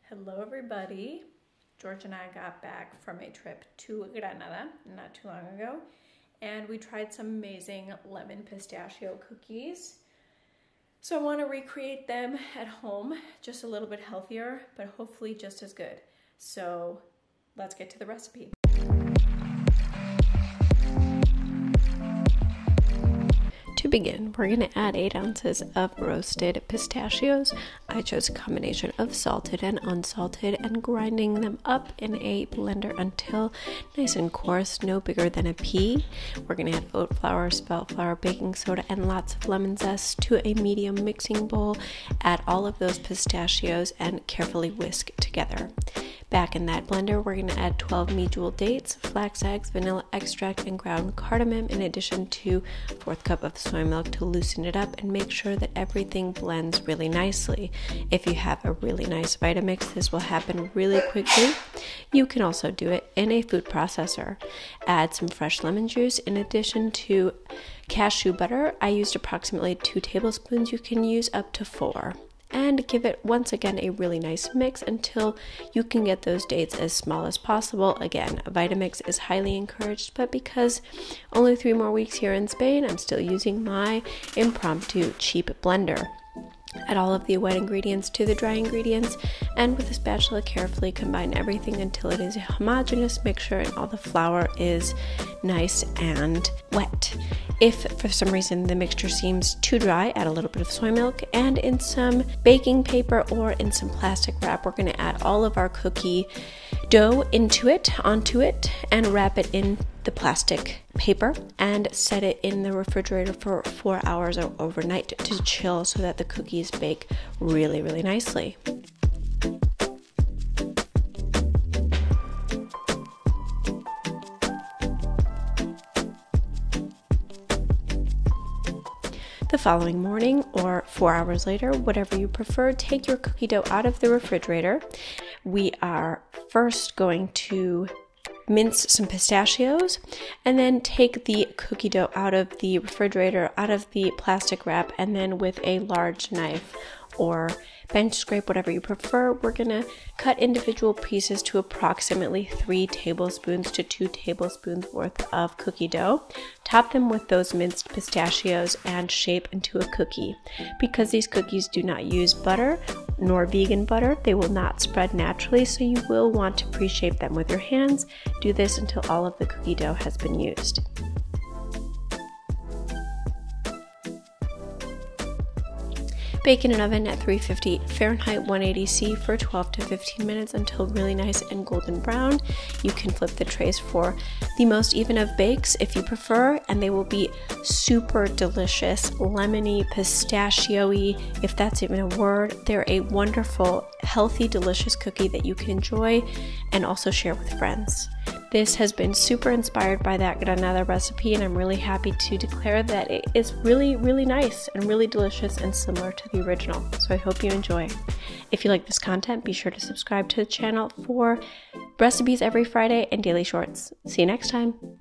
Hello everybody. George and I got back from a trip to Granada not too long ago, and we tried some amazing lemon pistachio cookies. So I want to recreate them at home, just a little bit healthier, but hopefully just as good. So let's get to the recipe. To begin, we're going to add 8 ounces of roasted pistachios. I chose a combination of salted and unsalted and grinding them up in a blender until nice and coarse, no bigger than a pea. We're going to add oat flour, spelt flour, baking soda, and lots of lemon zest to a medium mixing bowl. Add all of those pistachios and carefully whisk together. Back in that blender, we're going to add 12 medjool dates, flaxeggs, vanilla extract, and ground cardamom, in addition to a 4th cup of soymilk to loosen it up and make sure that everything blends really nicely. If you have a really nice Vitamix, this will happen really quickly. You can also do it in a food processor. Add some fresh lemon juice in addition to cashew butter. I used approximately 2 tablespoons. You can use up to 4. And give it once again a really nice mix until you can get those dates as small as possible. Again, a Vitamix is highly encouraged, but because only 3 more weeks here in Spain, I'm still using my impromptu cheap blender. Add all of the wet ingredients to the dry ingredients, and with a spatula carefully combine everything until it is a homogeneous mixture and all the flour is nice and wet. If for some reason the mixture seems too dry, add a little bit of soy milk, and in some baking paper or in some plastic wrap, we're going to add all of our cookie dough onto it, and wrap it in the plastic paper and set it in the refrigerator for 4 hours or overnight to chill so that the cookies bake really, really nicely. The following morning, or 4 hours later, whatever you prefer, take your cookie dough out of the refrigerator. We are first going to mince some pistachios and then take the cookie dough out of the refrigerator, out of the plastic wrap, and then with a large knife or bench scrape, whatever you prefer, we're gonna cut individual pieces to approximately 3 tablespoons to 2 tablespoons worth of cookie dough. Top them with those minced pistachios and shape into a cookie. Because these cookies do not use butter nor vegan butter, they will not spread naturally, so you will want to pre-shape them with your hands. Do this until all of the cookie dough has been used. Bake in an oven at 350 Fahrenheit 180 C for 12 to 15 minutes until really nice and golden brown. You can flip the trays for the most even of bakes if you prefer, and they will be super delicious, lemony, pistachio-y, if that's even a word. They're a wonderful, healthy, delicious cookie that you can enjoy and also share with friends. This has been super inspired by that Granada recipe, and I'm really happy to declare that it is really, really nice and really delicious and similar to the original. So I hope you enjoy. If you like this content, be sure to subscribe to the channel for recipes every Friday and daily shorts. See you next time.